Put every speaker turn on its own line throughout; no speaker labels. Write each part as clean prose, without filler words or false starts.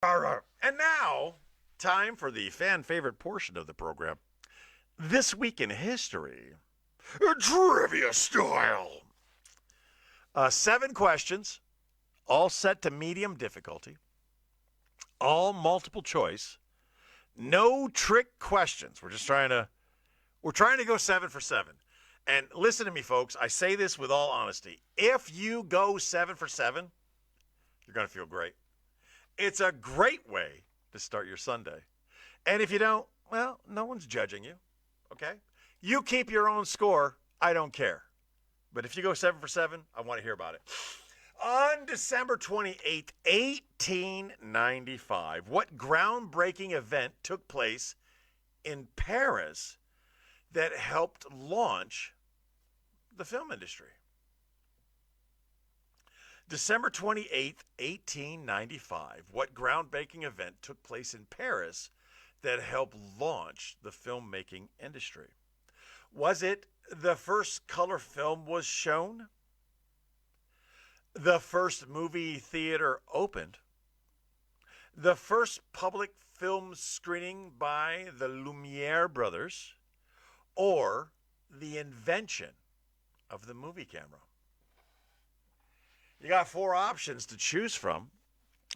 And now, time for the fan favorite portion of the program. This Week in History, trivia style. 7 questions, all set to medium difficulty, all multiple choice, no trick questions. We're trying to go 7 for 7. And listen to me, folks. I say this with all honesty. If you go 7 for 7, you're going to feel great. It's a great way to start your Sunday. And if you don't, well, no one's judging you. Okay? You keep your own score. I don't care. But if you go 7 for 7, I want to hear about it. On December 28th, 1895, what groundbreaking event took place in Paris that helped launch the film industry? December 28th, 1895, what groundbreaking event took place in Paris that helped launch the filmmaking industry? Was it the first color film was shown? The first movie theater opened? The first public film screening by the Lumiere brothers? Or the invention of the movie camera? You got 4 options to choose from.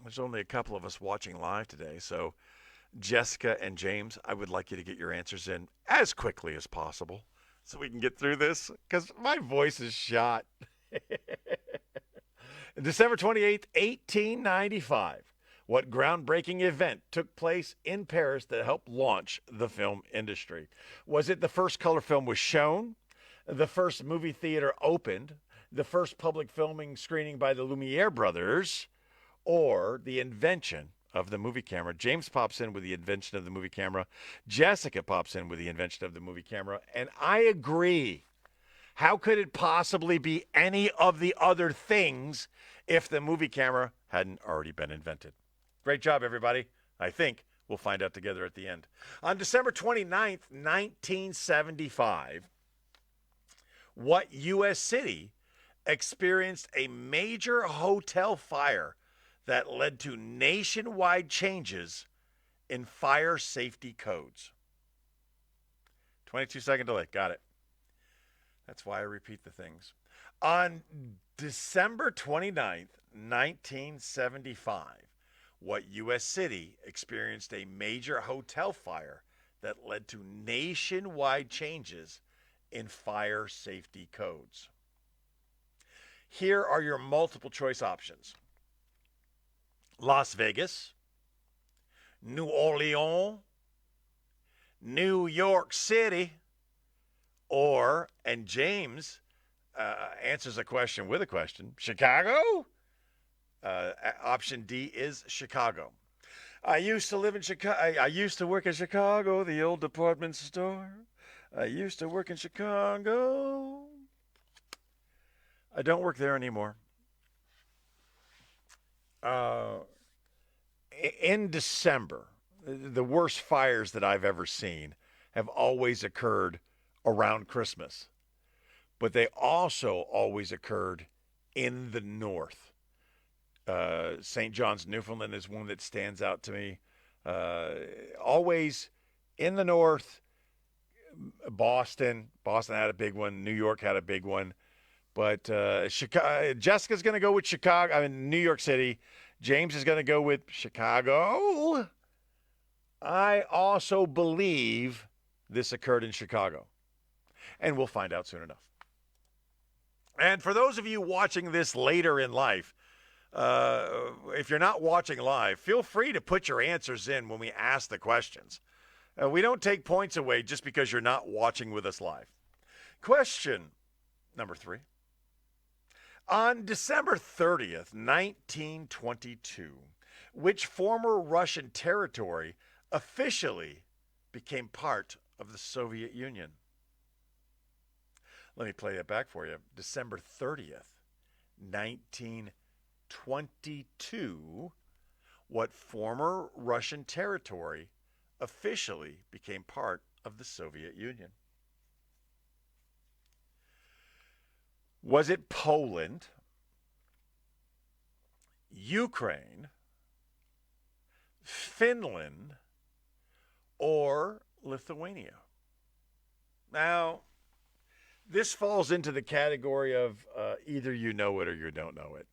There's only a couple of us watching live today, so Jessica and James, I would like you to get your answers in as quickly as possible so we can get through this because my voice is shot. December 28th, 1895. What groundbreaking event took place in Paris that helped launch the film industry? Was it the first color film was shown? The first movie theater opened? The first public filming screening by the Lumiere brothers? Or the invention of the movie camera? James pops in with the invention of the movie camera. Jessica pops in with the invention of the movie camera. And I agree. How could it possibly be any of the other things if the movie camera hadn't already been invented? Great job, everybody. I think we'll find out together at the end. On December 29th, 1975, what U.S. city experienced a major hotel fire that led to nationwide changes in fire safety codes? 22-second delay. Got it. That's why I repeat the things. On December 29th, 1975, what U.S. city experienced a major hotel fire that led to nationwide changes in fire safety codes? Here are your multiple choice options: Las Vegas, New Orleans, New York City, or, and James answers a question with a question, Chicago? Option D is Chicago. I used to live in Chicago. I used to work in Chicago, the old department store. I used to work in Chicago. I don't work there anymore. Uh, in December, the worst fires that I've ever seen have always occurred around Christmas, but they also always occurred in the north. St. John's, Newfoundland is one that stands out to me. Always in the north. Boston had a big one. New York had a big one. But Chicago, Jessica's going to go with Chicago. I mean, New York City. James is going to go with Chicago. I also believe this occurred in Chicago. And we'll find out soon enough. And for those of you watching this later in life, if you're not watching live, feel free to put your answers in when we ask the questions. We don't take points away just because you're not watching with us live. Question number 3. On December 30th, 1922, which former Russian territory officially became part of the Soviet Union? Let me play that back for you. December 30th, 1922, what former Russian territory officially became part of the Soviet Union? Was it Poland, Ukraine, Finland, or Lithuania? Now, this falls into the category of either you know it or you don't know it.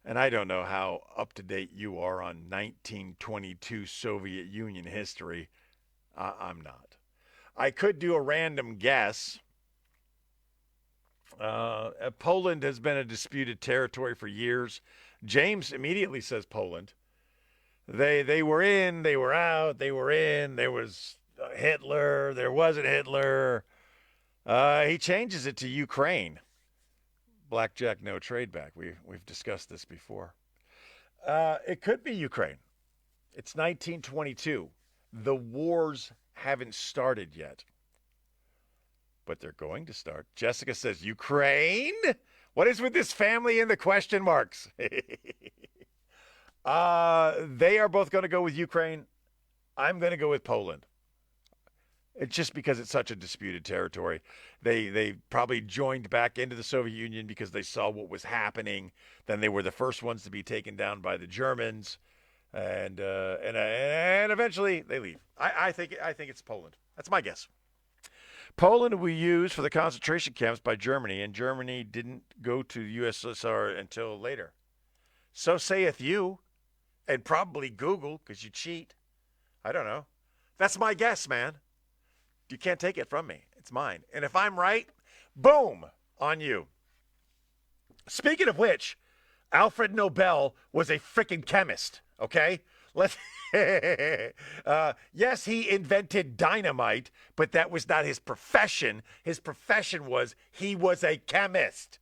And I don't know how up to date you are on 1922 Soviet Union history. I'm not. I could do a random guess. Poland has been a disputed territory for years. James immediately says Poland. They were in, they were out, they were in. There was Hitler, there wasn't Hitler. He changes it to Ukraine. Blackjack, no trade back. We've discussed this before. It could be Ukraine. It's 1922. The wars haven't started yet, but they're going to start. Jessica says Ukraine. What is with this family and the question marks? They are both going to go with Ukraine. I'm going to go with Poland. It's just because it's such a disputed territory. They probably joined back into the Soviet Union because they saw what was happening. Then they were the first ones to be taken down by the Germans, and eventually they leave. I think it's Poland. That's my guess. Poland we used for the concentration camps by Germany, and Germany didn't go to the USSR until later. So saith you, and probably Google because you cheat. I don't know. That's my guess, man. You can't take it from me. It's mine. And if I'm right, boom, on you. Speaking of which, Alfred Nobel was a freaking chemist, okay? Yes, he invented dynamite, but that was not his profession. His profession was he was a chemist.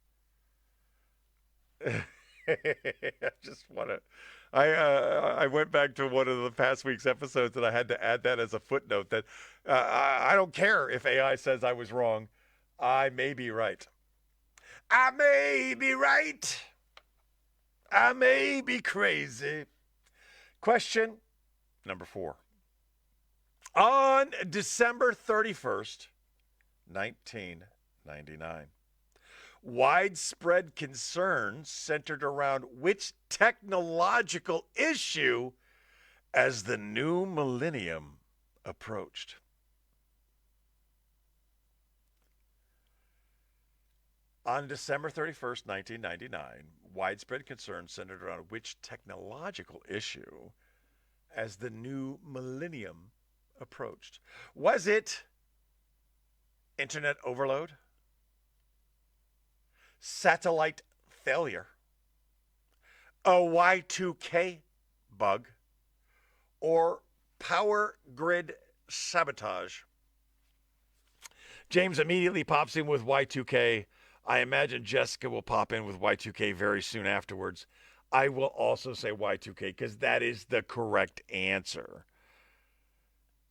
I just want to... I went back to one of the past week's episodes and I had to add that as a footnote that I don't care if AI says I was wrong. I may be right. I may be right. I may be crazy. Question number 4. On December 31st, 1999. Widespread concern centered around which technological issue as the new millennium approached. On December 31st, 1999, widespread concern centered around which technological issue as the new millennium approached. Was it internet overload? Satellite failure, a Y2K bug, or power grid sabotage? James immediately pops in with Y2K. I imagine Jessica will pop in with Y2K very soon afterwards. I will also say Y2K because that is the correct answer.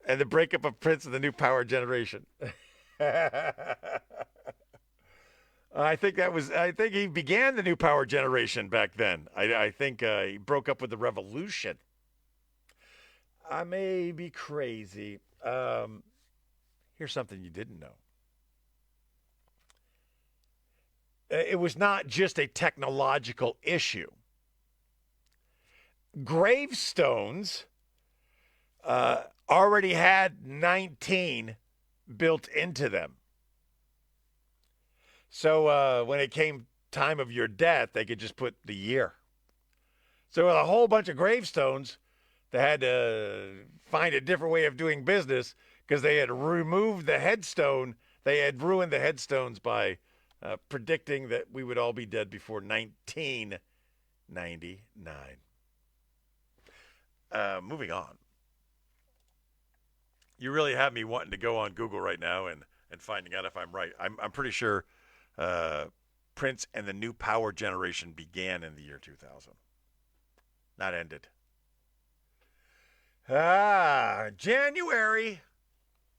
And the breakup of Prince and the new power generation. I think he began the new power generation back then. I think he broke up with the revolution. I may be crazy. Here's something you didn't know. It was not just a technological issue. Gravestones already had 19 built into them. So when it came time of your death, they could just put the year. So with a whole bunch of gravestones, they had to find a different way of doing business because they had removed the headstone. They had ruined the headstones by predicting that we would all be dead before 1999. Moving on. You really have me wanting to go on Google right now and finding out if I'm right. I'm pretty sure Prince and the new power generation began in the year 2000. Not ended. January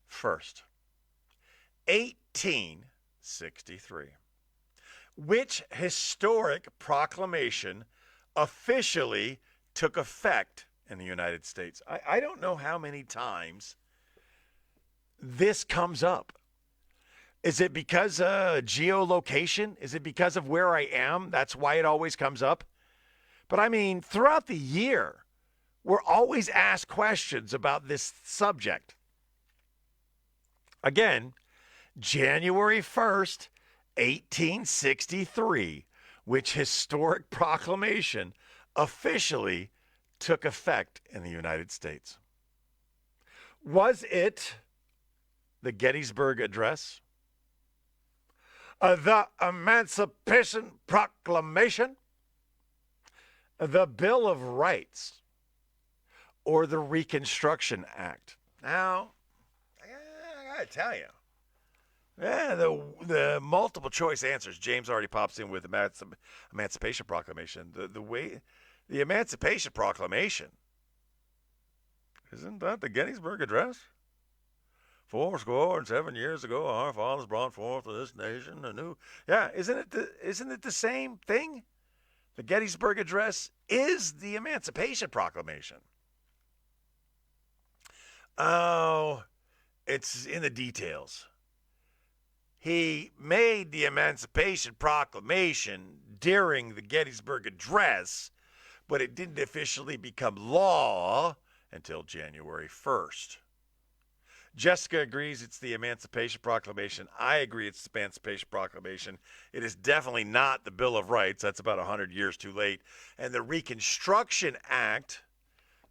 1st, 1863. Which historic proclamation officially took effect in the United States? I don't know how many times this comes up. Is it because geolocation? Is it because of where I am? That's why it always comes up. But I mean, throughout the year, We're always asked questions about this subject. Again, January 1st, 1863, which historic proclamation officially took effect in the United States. Was it the Gettysburg Address, the Emancipation Proclamation, the Bill of Rights, or the Reconstruction Act? Now, I gotta tell you, the multiple choice answers. James already pops in with Emancipation Proclamation. The Emancipation Proclamation, isn't that the Gettysburg Address? 7 years ago, our fathers brought forth to this nation a new. Yeah, isn't it the same thing? The Gettysburg Address is the Emancipation Proclamation. Oh, it's in the details. He made the Emancipation Proclamation during the Gettysburg Address, but it didn't officially become law until January 1st. Jessica agrees it's the Emancipation Proclamation. I agree it's the Emancipation Proclamation. It is definitely not the Bill of Rights. That's about 100 years too late. And the Reconstruction Act,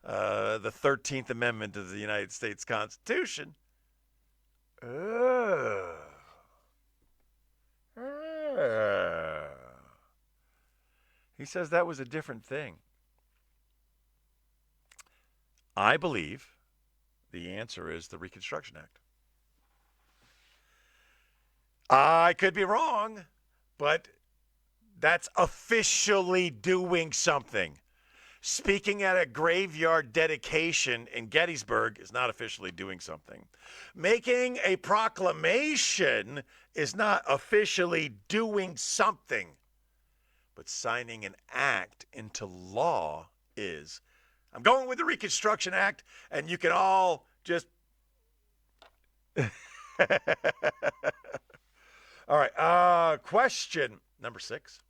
the 13th Amendment of the United States Constitution, he says that was a different thing. I believe the answer is the Reconstruction Act. I could be wrong, but that's officially doing something. Speaking at a graveyard dedication in Gettysburg is not officially doing something. Making a proclamation is not officially doing something. But signing an act into law is. I'm going with the Reconstruction Act, and you can all just. All right. Question number 6.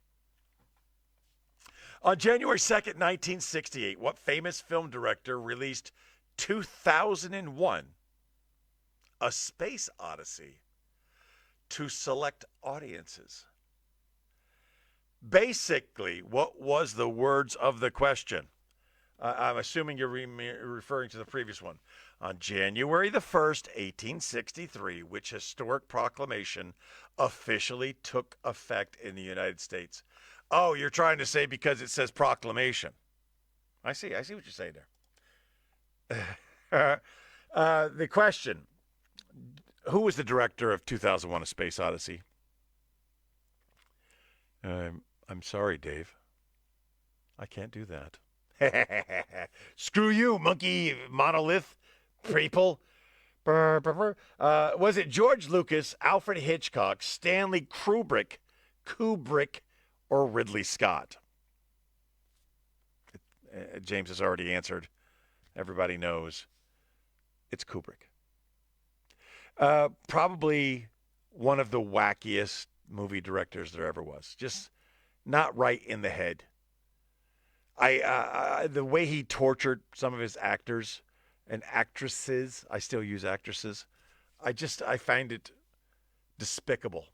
On January 2nd, 1968, what famous film director released 2001, A Space Odyssey, to select audiences? Basically, what was the words of the question? I'm assuming you're referring to the previous one. On January the 1st, 1863, which historic proclamation officially took effect in the United States? Oh, you're trying to say because it says proclamation. I see what you're saying there. The question, who was the director of 2001: A Space Odyssey? I'm sorry, Dave. I can't do that. Screw you, monkey monolith people. Was it George Lucas, Alfred Hitchcock, Stanley Kubrick, or Ridley Scott? James has already answered. Everybody knows. It's Kubrick. Probably one of the wackiest movie directors there ever was. Just not right in the head. The way he tortured some of his actors and actresses, I still use actresses, I find it despicable.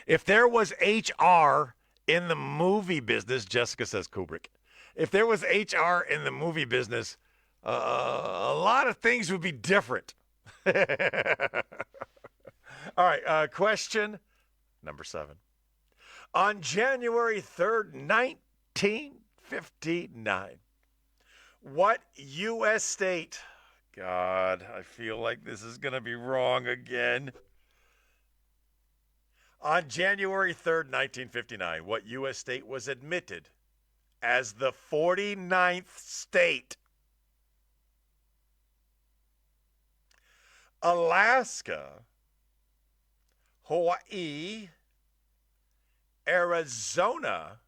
If there was HR in the movie business, Jessica says Kubrick. If there was HR in the movie business, a lot of things would be different. All right, question number 7. On January 3rd, 1959, what U.S. state, God, I feel like this is going to be wrong again. On January 3rd, 1959, what U.S. state was admitted as the 49th state? Alaska, Hawaii, Arizona,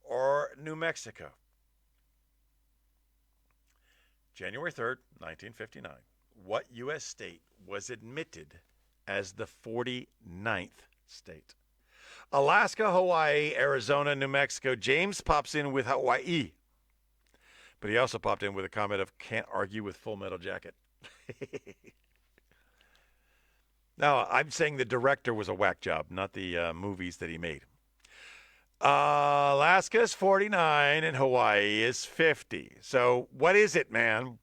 or New Mexico? January 3rd, 1959. What U.S. state was admitted as the 49th state? Alaska, Hawaii, Arizona, New Mexico. James pops in with Hawaii. But he also popped in with a comment of can't argue with Full Metal Jacket. Now, I'm saying the director was a whack job, not the movies that he made. Alaska is 49 and Hawaii is 50. So what is it, man?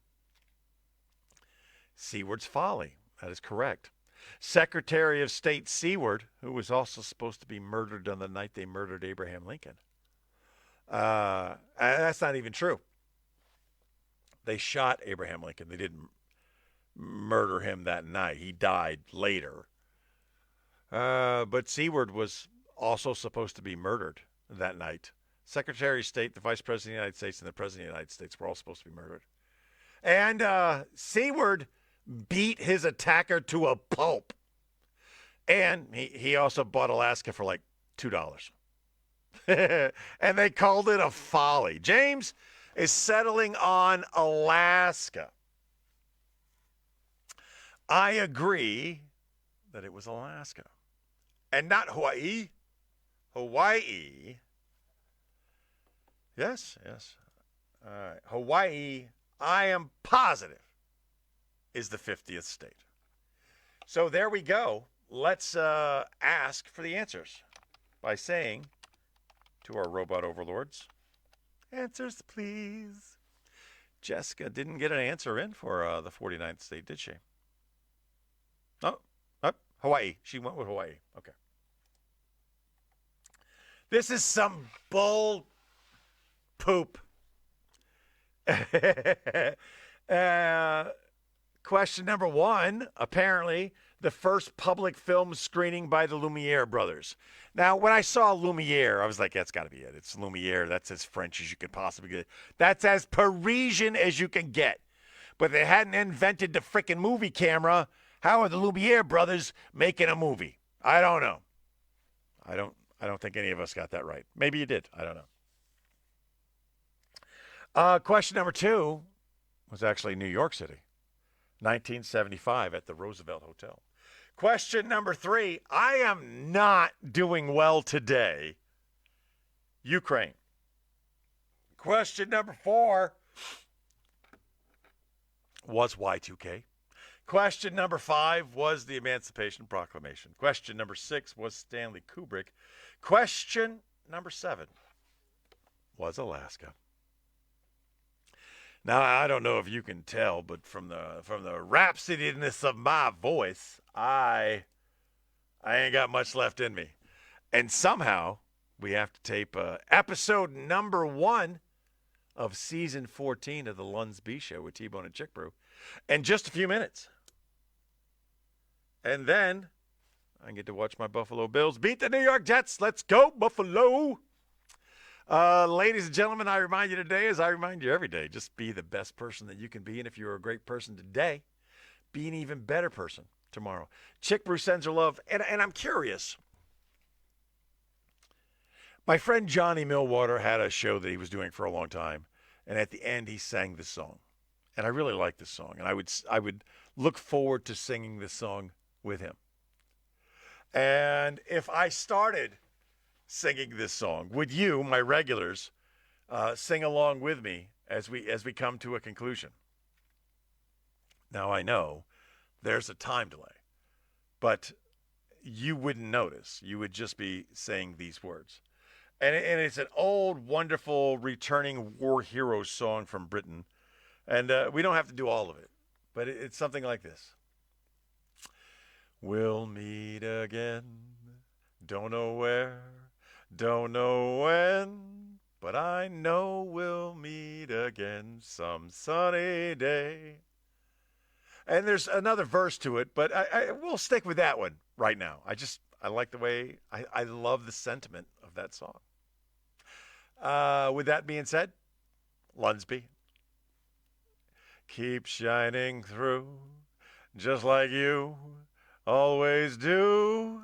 Seward's Folly. That is correct. Secretary of State Seward, who was also supposed to be murdered on the night they murdered Abraham Lincoln. That's not even true. They shot Abraham Lincoln. They didn't murder him that night. He died later. But Seward was also supposed to be murdered that night. Secretary of State, the Vice President of the United States, and the President of the United States were all supposed to be murdered. And Seward beat his attacker to a pulp. And he also bought Alaska for like $2. And they called it a folly. James is settling on Alaska. I agree that it was Alaska. And not Hawaii. Hawaii. Yes. All right. Hawaii, I am positive, is the 50th state. So there we go. Let's ask for the answers by saying to our robot overlords, answers, please. Jessica didn't get an answer in for the 49th state, did she? Oh, Hawaii. She went with Hawaii. Okay. This is some bull poop. Question number 1. Apparently, the first public film screening by the Lumiere brothers. Now, when I saw Lumiere, I was like, that's got to be it. It's Lumiere. That's as French as you could possibly get. That's as Parisian as you can get. But they hadn't invented the frickin' movie camera. How are the Lumiere brothers making a movie? I don't know. I don't think any of us got that right. Maybe you did. I don't know. Question number 2 was actually New York City, 1975 at the Roosevelt Hotel. Question number 3, I am not doing well today. Ukraine. Question number 4 was Y2K. Question number 5 was the Emancipation Proclamation. Question number 6 was Stanley Kubrick. Question number 7 was Alaska. Now, I don't know if you can tell, but from the rhapsodiness of my voice, I ain't got much left in me. And somehow we have to tape episode number 1 of season 14 of the Luns B Show with T-Bone and Chick Brew in just a few minutes. And then I get to watch my Buffalo Bills beat the New York Jets. Let's go, Buffalo. Ladies and gentlemen, I remind you today, as I remind you every day, just be the best person that you can be. And if you're a great person today, be an even better person tomorrow. Chick Brew sends her love. And I'm curious. My friend Johnny Millwater had a show that he was doing for a long time. And at the end, he sang this song. And I really like this song. And I would look forward to singing this song with him. And if I started singing this song, would you, my regulars, sing along with me as we come to a conclusion? Now, I know there's a time delay, but you wouldn't notice. You would just be saying these words. And it's an old, wonderful, returning war hero song from Britain. And we don't have to do all of it, but it's something like this. We'll meet again, don't know where, don't know when, but I know we'll meet again some sunny day. And there's another verse to it, but we'll stick with that one right now. I like the way, I love the sentiment of that song. With that being said, Lunsby. Keep shining through, just like you always do.